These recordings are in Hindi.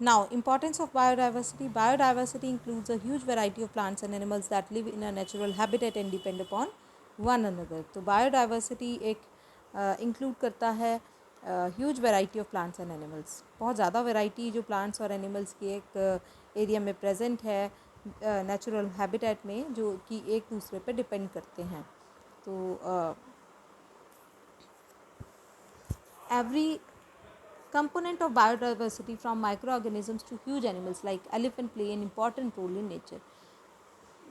Now, importance of biodiversity. Biodiversity includes a huge variety of plants and animals that live in a natural habitat and depend upon one another. तो biodiversity एक इंक्लूड करता है huge variety of plants and animals, बहुत ज़्यादा वैरायटी जो प्लांट्स और एनिमल्स की एक एरिया में प्रेजेंट है नेचुरल हैबिटेट में, जो कि एक दूसरे पे डिपेंड करते हैं. तो every component of biodiversity from microorganisms to huge animals like elephant play an important role in nature.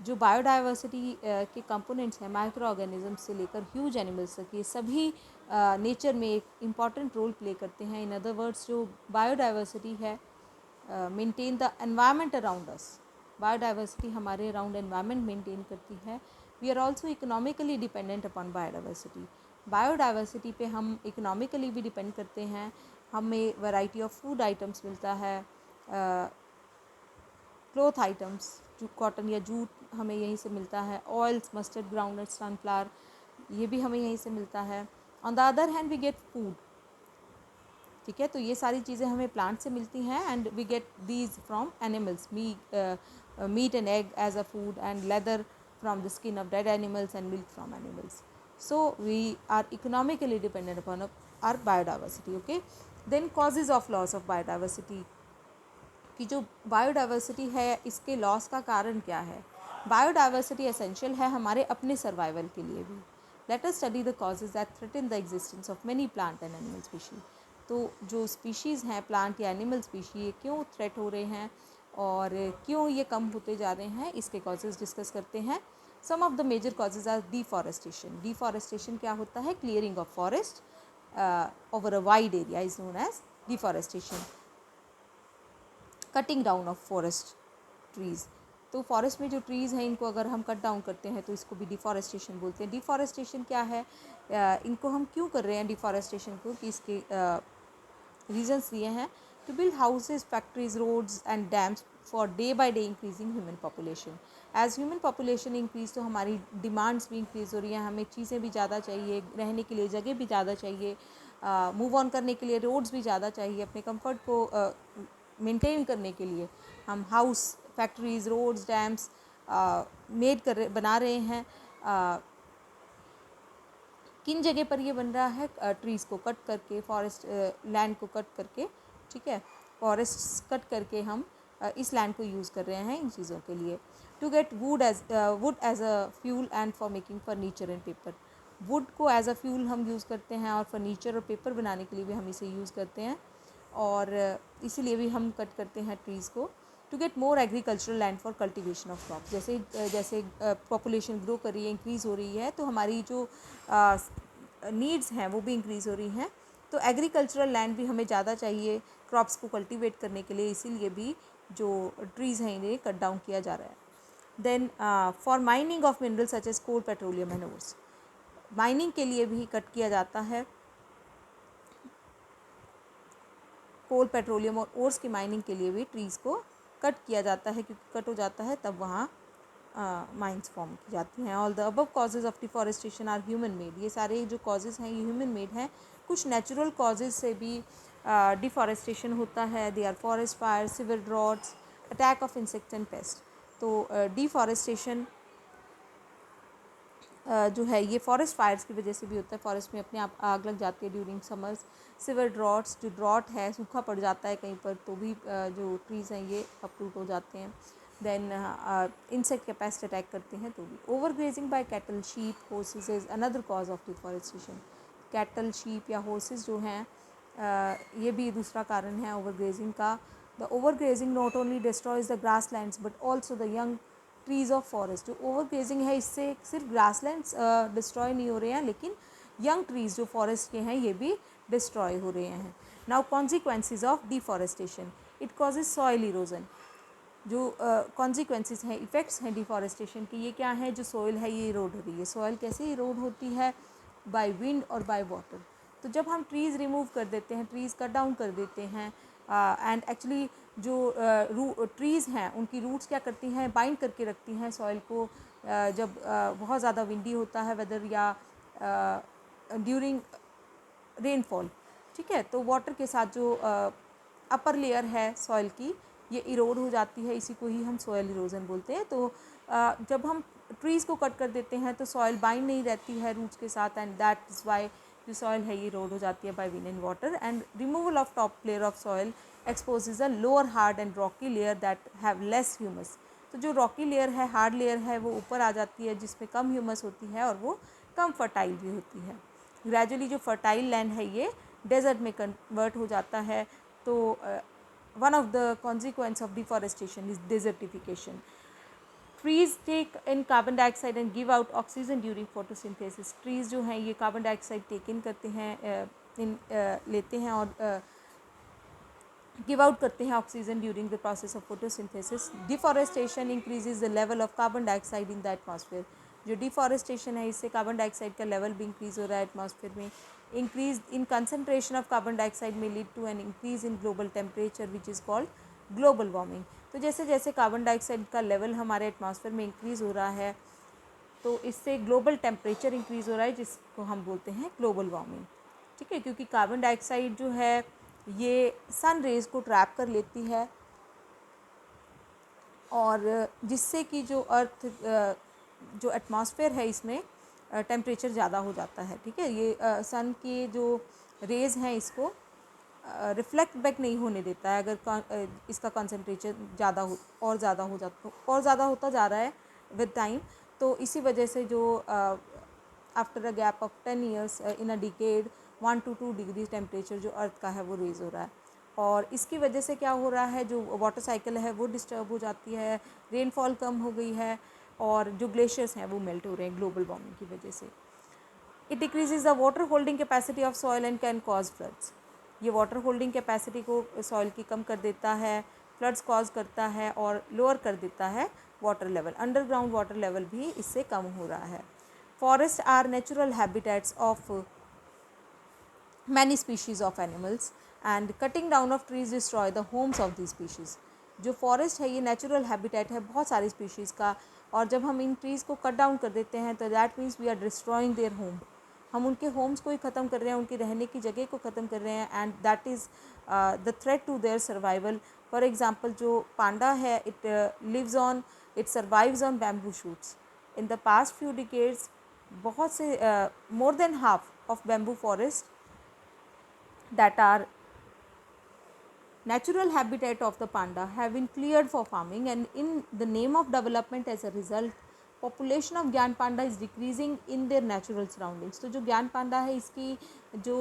जो बायोडाइवर्सिटी के कंपोनेंट्स हैं माइक्रो ऑर्गेनिज्म से लेकर ह्यूज एनिमल्स तक, ये सभी नेचर में एक इम्पॉर्टेंट रोल प्ले करते हैं. इन अदर वर्ड्स, जो बायोडाइवर्सिटी है maintain the environment around us. Biodiversity हमारे अराउंड एनवायरनमेंट मेंटेन करती है. We are also economically dependent upon biodiversity. Biodiversity पे हम इकोनॉमिकली भी डिपेंड करते हैं. हमें वैरायटी ऑफ फूड आइटम्स मिलता है, क्लोथ आइटम्स, जो कॉटन या जूट हमें यहीं से मिलता है, ऑयल्स, मस्टर्ड, ग्राउंडनट, सनफ्लावर, ये भी हमें यहीं से मिलता है. On the other hand we get food. ठीक है, तो ये सारी चीज़ें हमें प्लांट से मिलती हैं and we get these from animals. Meat and egg as a food and leather from the skin of dead animals and milk from animals. So we are economically dependent upon our biodiversity. Okay, then causes of loss of biodiversity, कि जो बायोडाइवर्सिटी है इसके लॉस का कारण क्या है. बायोडाइवर्सिटी एसेंशियल है हमारे अपने सर्वाइवल के लिए भी. Let us study the causes that threaten the existence of many plant and animal species. तो जो स्पीशीज़ हैं प्लांट या एनिमल स्पीशी, ये क्यों थ्रेट हो रहे हैं और क्यों ये कम होते जा रहे हैं, इसके कॉजेज़ डिस्कस करते हैं. Some of the major causes are deforestation. Deforestation क्या होता है? Clearing of forest over a wide area is known as deforestation. Cutting down of forest trees. तो फॉरेस्ट में जो ट्रीज़ हैं इनको अगर हम कट डाउन करते हैं तो इसको भी डिफॉरेस्टेशन बोलते हैं. डिफॉरेस्टेशन क्या है, इनको हम क्यों कर रहे हैं डिफॉरेस्टेशन को, कि इसके रीजंस दिए हैं. To build houses, factories, roads and dams for day by day increasing human population. As human population increase तो हमारी डिमांड्स भी इंक्रीज़ हो रही हैं. हमें चीज़ें भी ज़्यादा चाहिए, रहने के लिए जगह भी ज़्यादा चाहिए, मूव ऑन करने के लिए रोड्स भी ज़्यादा चाहिए, अपने कंफर्ट को मेंटेन करने के लिए हम हाउस, फैक्ट्रीज़, रोड्स, डैम्स बना रहे हैं. किन जगह पर ये बन रहा है? ट्रीज़ को कट करके, फॉरेस्ट लैंड को कट करके. ठीक है, फॉरेस्ट कट करके हम इस लैंड को यूज़ कर रहे हैं इन चीज़ों के लिए. To get wood as a fuel and for making furniture and paper. Wood को एज अ फ्यूल हम यूज़ करते हैं और फर्नीचर और पेपर बनाने के लिए भी हम इसे यूज़ करते हैं, और इसीलिए भी हम कट करते हैं ट्रीज़ को. To get more agricultural land for cultivation of crop. जैसे जैसे पॉपुलेशन ग्रो कर रही है, इंक्रीज़ हो रही है, तो हमारी जो नीड्स हैं वो भी इंक्रीज़ हो रही हैं. तो एग्रीकल्चरल लैंड भी हमें ज़्यादा चाहिए क्रॉप्स को कल्टीवेट करने के लिए, इसीलिए भी जो ट्रीज़ हैं इन्हें कट डाउन किया जा रहा है. Then for mining of mineral such as coal, petroleum and ores. Mining के लिए भी कट किया जाता है. कोल, पेट्रोलियम और ओर्स की माइनिंग के लिए भी ट्रीज़ को कट किया जाता है, क्योंकि कट हो जाता है तब वहाँ माइंस फॉर्म की जाती हैं. All the above causes of deforestation are human made. ये सारे जो कॉजेज़ हैं ये ह्यूमन मेड हैं. कुछ नेचुरल कॉजेज़ से भी डिफॉरेस्टेशन होता है. They are forest fire, civil droughts, attack of insects and pest. तो डिफॉरेस्टेशन जो है ये फॉरेस्ट फायर्स की वजह से भी होता है. फॉरेस्ट में अपने आप आग लग जाती है ड्यूरिंग समर्स. सिविल ड्रॉट्स, जो ड्रॉट है, सूखा पड़ जाता है कहीं पर, तो भी जो ट्रीज़ हैं ये अपरूट हो जाते हैं. देन इंसेक्ट या पेस्ट अटैक करते हैं तो भी. Over grazing by cattle, sheep, horses is another cause of deforestation. Cattle, sheep या हॉर्सेस जो हैं ये भी दूसरा कारण है ओवर ग्रेजिंग का. The over grazing not only destroys the grass lands but also the young trees of forest. जो ओवर ग्रेजिंग है इससे सिर्फ ग्रासलैंड्स डिस्ट्रॉय नहीं हो रहे हैं, लेकिन यंग ट्रीज़ जो फॉरेस्ट के हैं ये भी डिस्ट्रॉय हो रहे हैं. Now consequences of deforestation. It causes soil erosion. जो कॉन्सिक्वेंसेस हैं, इफ़ेक्ट्स हैं डिफॉरेस्टेशन के, ये क्या है? जो सॉइल है ये इरोड हो रही है. सॉइल कैसे इरोड होती है? बाय विंड और बाय वाटर. तो जब हम ट्रीज़ रिमूव कर देते हैं, ट्रीज़ कट डाउन कर देते हैं, एंड एक्चुअली जो ट्रीज़ हैं उनकी रूट्स क्या करती हैं? बाइंड करके रखती हैं सॉइल को. जब बहुत ज़्यादा विंडी होता है वेदर, या ड्यूरिंग रेनफॉल, ठीक है, तो वाटर के साथ जो अपर लेयर है सॉइल की, ये इरोड हो जाती है, इसी को ही हम सॉइल इरोजन बोलते हैं। तो जब हम ट्रीज़ को कट कर देते हैं तो सॉइल बाइंड नहीं रहती है रूट्स के साथ, एंड दैट इज़ वाई जो सॉइल है ये इरोड हो जाती है by wind and water. And removal of top layer of soil exposes a lower hard and Rocky layer that have less humus. तो जो रॉकी लेयर है, हार्ड लेयर है, वो ऊपर आ जाती है जिसमें कम ह्यूमस होती है और वो कम फर्टाइल भी होती है। ग्रेजुअली जो फर्टाइल लैंड है ये डेजर्ट में कन्वर्ट हो जाता है। तो one of the consequence of deforestation is desertification. Trees take in carbon dioxide and give out oxygen during photosynthesis. Trees जो हैं ये कार्बन डाइऑक्साइड टेक इन करते हैं, लेते हैं और गिव आउट करते हैं oxygen during the process of photosynthesis. Deforestation increases the level of carbon dioxide in the atmosphere. जो डिफॉरेस्टेशन है इससे कार्बन डाइऑक्साइड का लेवल भी इंक्रीज़ हो रहा है एटमॉस्फेयर में। Increase in concentration of carbon dioxide में lead to an increase in global temperature which is called global warming. तो जैसे जैसे कार्बन डाइऑक्साइड का लेवल हमारे एटमॉस्फेयर में इंक्रीज़ हो रहा है तो इससे ग्लोबल टेम्परेचर इंक्रीज़ हो रहा है जिसको हम बोलते हैं ग्लोबल वार्मिंग। ठीक है, क्योंकि कार्बन डाइऑक्साइड जो है ये सन रेज़ को ट्रैप कर लेती है और जिससे कि जो अर्थ जो एटमॉस्फेयर है इसमें टेम्परेचर ज़्यादा हो जाता है। ठीक है, ये सन की जो रेज़ हैं इसको रिफ्लेक्ट बैक नहीं होने देता है। अगर इसका कंसनट्रेशन ज़्यादा होता जा रहा है विद टाइम, तो इसी वजह से जो after a gap of 10 years in a decade 1 to 2 degree temperature जो अर्थ का है वो रेज़ हो रहा है। और इसकी वजह से क्या हो रहा है, जो वाटर साइकिल है वो डिस्टर्ब हो जाती है, रेनफॉल कम हो गई है और जो ग्लेशियर्स हैं वो मेल्ट हो रहे हैं ग्लोबल वार्मिंग की वजह से। It decreases the water holding capacity of soil and can cause floods. ये वाटर होल्डिंग कैपेसिटी को सॉइल की कम कर देता है, फ्लड्स कॉज करता है और लोअर कर देता है water level. Underground water level भी इससे कम हो रहा है। Forest are natural habitats of many species of animals and cutting down of trees destroy the homes of these species। जो फॉरेस्ट है ये नेचुरल हैबिटेट है बहुत सारी स्पीशीज़ का, और जब हम इन ट्रीज़ को कट डाउन कर देते हैं तो that means we are destroying their home. हम उनके होम्स को ही ख़त्म कर रहे हैं, उनकी रहने की जगह को ख़त्म कर रहे हैं, and that is the threat to their survival. For example जो पांडा है, it survives on bamboo shoots. In the past few decades बहुत से more than half of bamboo forest that are natural habitat of the panda have been cleared for farming, and in the name of development as a result population of ज्ञान पांडा is decreasing in their natural surroundings। तो जो ज्ञान पांडा है इसकी जो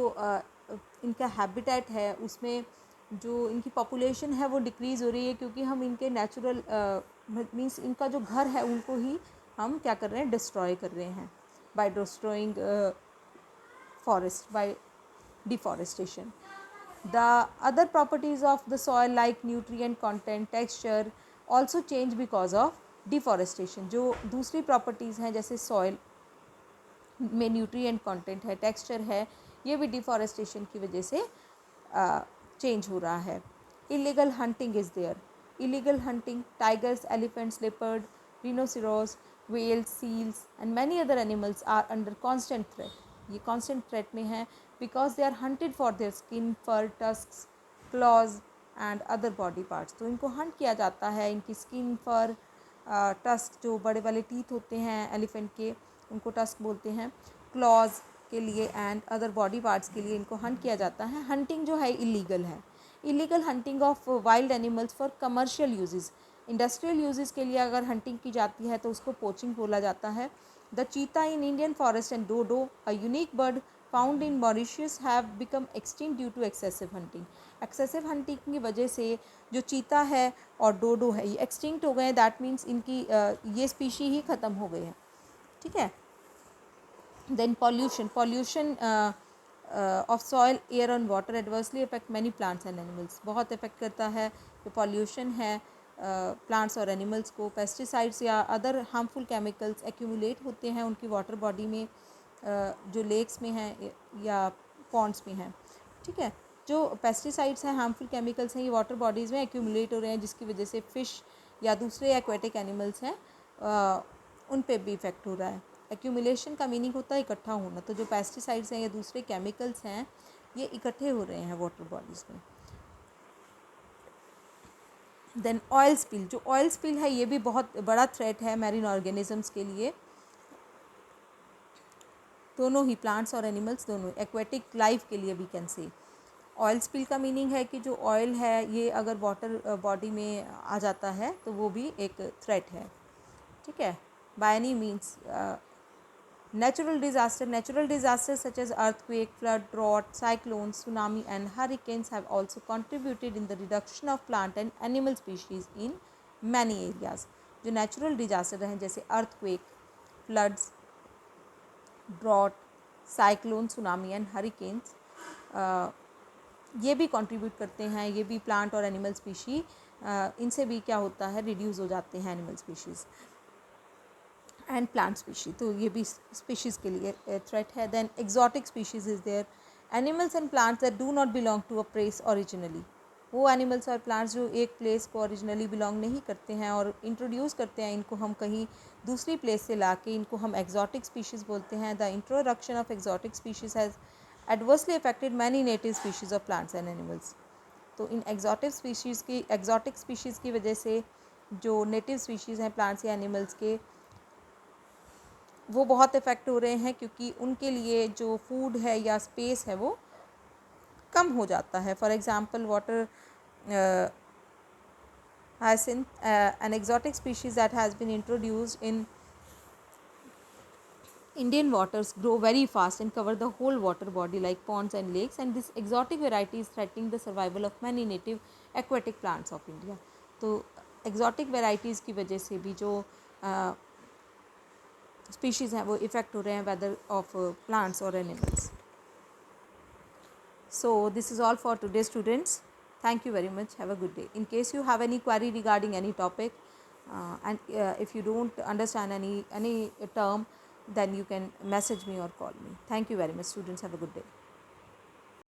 इनका हैबिटेट है उसमें जो इनकी पॉपुलेशन है वो डिक्रीज़ हो रही है, क्योंकि हम इनके नेचुरल मीन्स इनका जो घर है उनको ही हम क्या कर रहे हैं, डिस्ट्रॉय कर रहे हैं by destroying forest by deforestation। The other properties of the soil like nutrient content, texture also change because of deforestation। जो दूसरी properties हैं जैसे soil में nutrient content है, texture है, ये भी deforestation की वजह से change हो रहा है। Illegal hunting is there। Illegal hunting, tigers, elephants, leopard, rhinoceros, whales, seals and many other animals are under constant threat। ये constant threat में है because they are hunted for their skin, fur, tusks, claws and other body parts। तो इनको hunt किया जाता है, इनकी skin, fur, tusk जो बड़े वाले teeth होते हैं एलिफेंट के उनको tusk बोलते हैं, claws के लिए एंड अदर बॉडी पार्ट्स के लिए इनको हंट किया जाता है। हंटिंग जो है इलीगल है। Illegal hunting of wild animals for commercial uses. Industrial uses के लिए अगर हंटिंग की जाती है तो उसको पोचिंग बोला जाता है। The cheetah in Indian forest and dodo a unique bird found in Mauritius have become extinct due to excessive hunting. Excessive hunting की वजह से जो चीता है और डोडो है ये एक्सटिंक्ट हो गए हैं, दैट मीन्स इनकी ये स्पीशी ही ख़त्म हो गई है। ठीक है। Then pollution of soil, air and water adversely affect many plants and animals। बहुत इफेक्ट करता है जो पॉल्यूशन है प्लांट्स और एनिमल्स को। पेस्टिसाइड्स या अदर हार्मफुल केमिकल्स एक्यूमुलेट होते हैं उनकी वाटर बॉडी में, जो लेक्स में हैं या पॉन्ड्स में हैं। ठीक है, जो पेस्टिसाइड्स हैं, हार्मफुल केमिकल्स हैं, ये वाटर बॉडीज़ में एक्यूमुलेट हो रहे हैं जिसकी वजह से फ़िश या दूसरे एक्वेटिक एनिमल्स हैं उन पे भी इफ़ेक्ट हो रहा है। एक्यूमुलेशन का मीनिंग होता है इकट्ठा होना, तो जो पेस्टिसाइड्स हैं या दूसरे केमिकल्स हैं ये इकट्ठे हो रहे हैं वाटर बॉडीज़ में। देन ऑयल स्पिल, जो ऑयल स्पिल है ये भी बहुत बड़ा थ्रेट है मैरीन ऑर्गेनिजम्स के लिए, दोनों ही प्लांट्स और एनिमल्स दोनों, एक्वेटिक लाइफ के लिए we can say. Oil spill का मीनिंग है कि जो ऑयल है ये अगर वाटर बॉडी में आ जाता है तो वो भी एक थ्रेट है, ठीक है। By any means natural disasters such as earthquake, flood, drought, cyclones, tsunami and hurricanes have also contributed in the reduction of plant and animal species in many areas। जो नेचुरल डिजास्टर हैं जैसे earthquake, floods, drought, cyclone, tsunami and hurricanes, ये भी कंट्रीब्यूट करते हैं, ये भी प्लांट और एनिमल स्पीशी इनसे भी क्या होता है, रिड्यूस हो जाते हैं animal species and plant species, तो ये भी स्पीशीज़ के लिए थ्रेट है। Then exotic species is there, animals and plants that do not belong to a place originally, वो एनिमल्स और प्लांट्स जो एक प्लेस को ओरिजिनली बिलोंग नहीं करते हैं और इंट्रोड्यूस करते हैं इनको हम कहीं दूसरी प्लेस से ला के, इनको हम एक्जॉटिक स्पीशीज़ बोलते हैं। The introduction of exotic species has adversely affected many native species of plants and animals. तो इन एक्जॉटिक स्पीशीज़ की वजह से जो नेटिव स्पीशीज़ हैं प्लांट्स या एनिमल्स के, वो बहुत इफ़ेक्ट हो रहे हैं क्योंकि उनके लिए जो फूड है या स्पेस है वो कम हो जाता है। For example water hyacinth, an exotic species that has been introduced in Indian waters, grow very fast and cover the whole water body like ponds and lakes, and this exotic variety is threatening the survival of many native aquatic plants of India। तो exotic varieties की वजह से भी जो स्पीशीज़ हैं वो इफ़ेक्ट हो रहे हैं वेदर ऑफ प्लांट्स और animals. So this is all for today students. Thank you very much. Have a good day. In case you have any query regarding any topic and if you don't understand any term, then you can message me or call me. Thank you very much students. Have a good day.